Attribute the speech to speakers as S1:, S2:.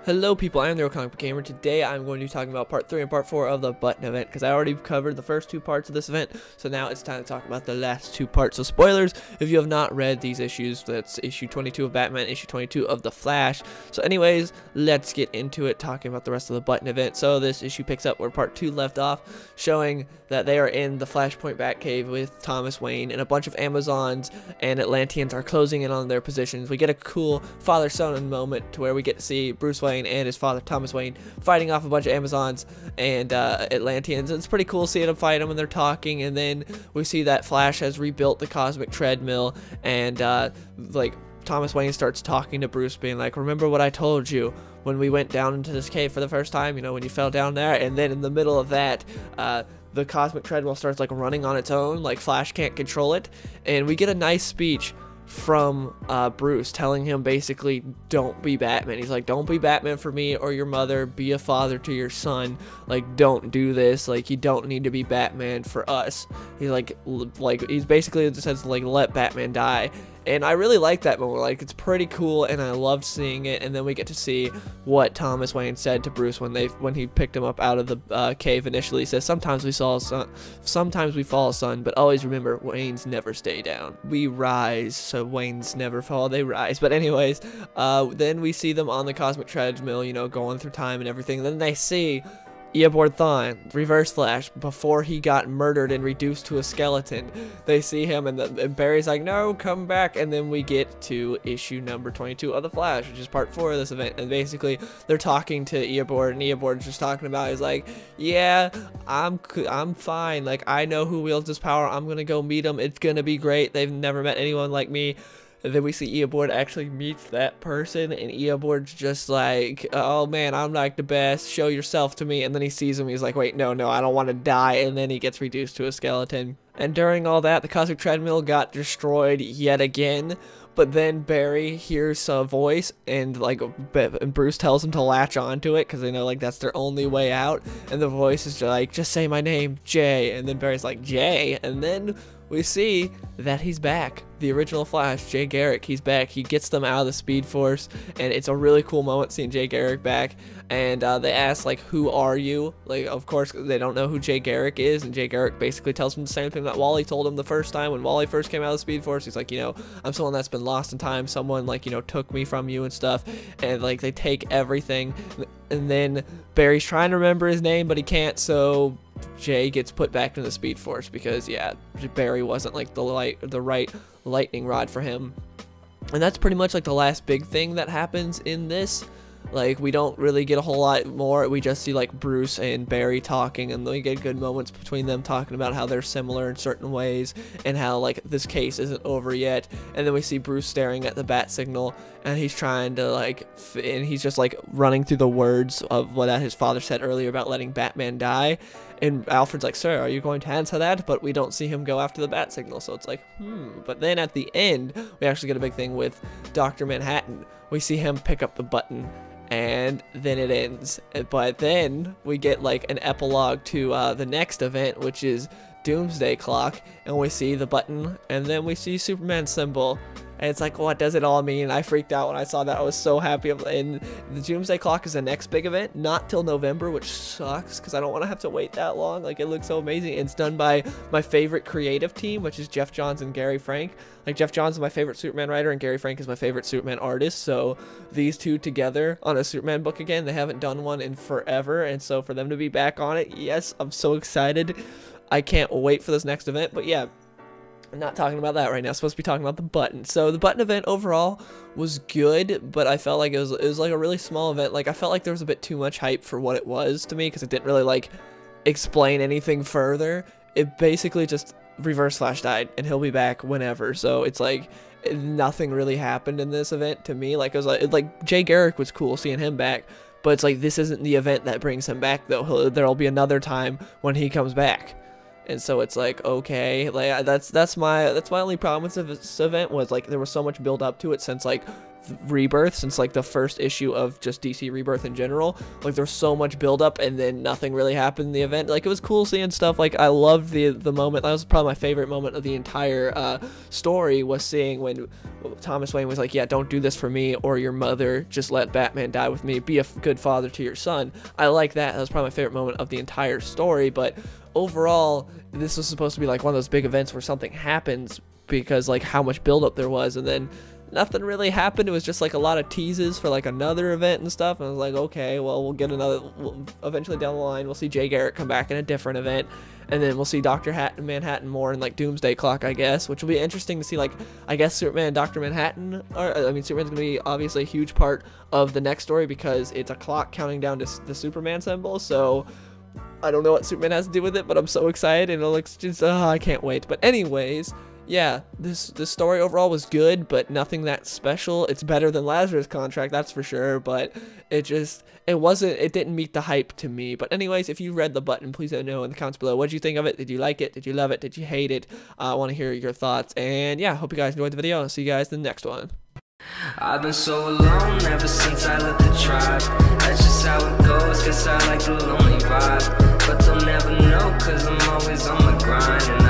S1: Hello people, I am the Real Comic Book Gamer. Today I'm going to be talking about part 3 and part 4 of the Button event because I already covered the first two parts of this event, so now it's time to talk about the last two parts. So spoilers if you have not read these issues. That's issue 22 of Batman, issue 22 of The Flash. So anyways, let's get into it, talking about the rest of the Button event. So this issue picks up where part 2 left off, showing that they are in the Flashpoint Batcave with Thomas Wayne, and a bunch of Amazons and Atlanteans are closing in on their positions. We get a cool father-son moment to where we get to see Bruce Wayne and his father Thomas Wayne fighting off a bunch of Amazons and Atlanteans. It's pretty cool seeing them fight them, and they're talking, and then we see that Flash has rebuilt the cosmic treadmill, and like Thomas Wayne starts talking to Bruce, being like, remember what I told you when we went down into this cave for the first time, you know, when you fell down there. And then in the middle of that, the cosmic treadmill starts like running on its own, like Flash can't control it, and we get a nice speech from Bruce telling him basically, don't be Batman. He's like, don't be Batman for me or your mother, be a father to your son, like don't do this, like you don't need to be Batman for us. He's like he's basically says like, let Batman die. And I really like that moment. Like, it's pretty cool, and I loved seeing it. And then we get to see what Thomas Wayne said to Bruce when he picked him up out of the cave initially. He says, sometimes we fall, son, but always remember, Waynes never stay down. We rise, so Waynes never fall, they rise. But anyways, then we see them on the cosmic treadmill, you know, going through time and everything. Then they see Eobard Thawne, Reverse Flash, before he got murdered and reduced to a skeleton. They see him, and Barry's like, no, come back. And then we get to issue number 22 of The Flash, which is part 4 of this event. And basically, they're talking to Eobard, and Eobard's just talking about, he's like, yeah, I'm fine. Like, I know who wields this power. I'm gonna go meet him. It's gonna be great. They've never met anyone like me. And then we see Eobard actually meets that person, and Eobard's just like, oh man, I'm like the best, show yourself to me. And then he sees him, he's like, wait, no, I don't want to die. And then he gets reduced to a skeleton. And during all that, the cosmic treadmill got destroyed yet again. But then Barry hears a voice, and Bruce tells him to latch onto it because they know like that's their only way out. And the voice is like, just say my name, Jay. And then Barry's like, Jay. And then we see that he's back. The original Flash, Jay Garrick, he's back. He gets them out of the Speed Force, and it's a really cool moment seeing Jay Garrick back. And they ask, like, who are you? Like, of course, they don't know who Jay Garrick is, and Jay Garrick basically tells them the same thing that Wally told him the first time when Wally first came out of the Speed Force. He's like, you know, I'm someone that's been lost in time. Someone, like, you know, took me from you and stuff. And, like, they take everything. And then Barry's trying to remember his name, but he can't, so Jay gets put back in the Speed Force because, yeah, Barry wasn't like the right lightning rod for him. And that's pretty much like the last big thing that happens in this. Like, we don't really get a whole lot more. We just see like Bruce and Barry talking, and we get good moments between them talking about how they're similar in certain ways and how like this case isn't over yet. And then we see Bruce staring at the bat signal, and he's trying to and he's just like running through the words of what his father said earlier about letting Batman die. And Alfred's like, sir, are you going to answer that? But we don't see him go after the bat signal, so it's like, But then at the end, we actually get a big thing with Dr. Manhattan. We see him pick up the button, and then it ends. But then we get like an epilogue to the next event, which is Doomsday Clock, and we see the button, and then we see Superman's symbol. And it's like, what does it all mean? I freaked out when I saw that. I was so happy. And the Doomsday Clock is the next big event, not till November, which sucks because I don't want to have to wait that long. Like, it looks so amazing. It's done by my favorite creative team, which is Geoff Johns and Gary Frank. Like, Geoff Johns is my favorite Superman writer, and Gary Frank is my favorite Superman artist. So these two together on a Superman book again, they haven't done one in forever. And so for them to be back on it, yes, I'm so excited. I can't wait for this next event. But yeah, I'm not talking about that right now. I'm supposed to be talking about the button. So the button event overall was good, but I felt like it was like a really small event. Like, I felt like there was a bit too much hype for what it was to me, because it didn't really like explain anything further. It basically just Reverse Flash died, and he'll be back whenever. So it's like nothing really happened in this event to me. Like, it was like Jay Garrick was cool seeing him back, but it's like this isn't the event that brings him back though. There'll be another time when he comes back. And so it's like, okay, like that's my only problem with this event, was like there was so much build up to it since like Rebirth, since like the first issue of just DC Rebirth in general. Like there's so much build up and then nothing really happened in the event. Like it was cool seeing stuff. Like I loved the moment. That was probably my favorite moment of the entire story, was seeing when Thomas Wayne was like, yeah, don't do this for me or your mother, just let Batman die with me, be a good father to your son. I like that. That was probably my favorite moment of the entire story. But overall, this was supposed to be like one of those big events where something happens, because like how much buildup there was, and then nothing really happened. It was just like a lot of teases for like another event and stuff, and I was like, okay, well, we'll get another, eventually down the line we'll see Jay Garrick come back in a different event, and then we'll see Dr. Manhattan more in like Doomsday Clock, I guess, which will be interesting to see. Like I guess Superman and Dr. Manhattan are, I mean, Superman's gonna be obviously a huge part of the next story because it's a clock counting down to the Superman symbol, so I don't know what Superman has to do with it, but I'm so excited, and it looks just, I can't wait. But anyways, yeah, this story overall was good, but nothing that special. It's better than Lazarus Contract, that's for sure, but it didn't meet the hype to me. But anyways, if you read The Button, please let me know in the comments below. What did you think of it? Did you like it? Did you love it? Did you hate it? I want to hear your thoughts. And yeah, hope you guys enjoyed the video. I'll see you guys in the next one.
S2: I've been so alone ever since I left the tribe. That's just how it goes, guess I like the lonely vibe. But they'll never know, cause I'm always on my grind. And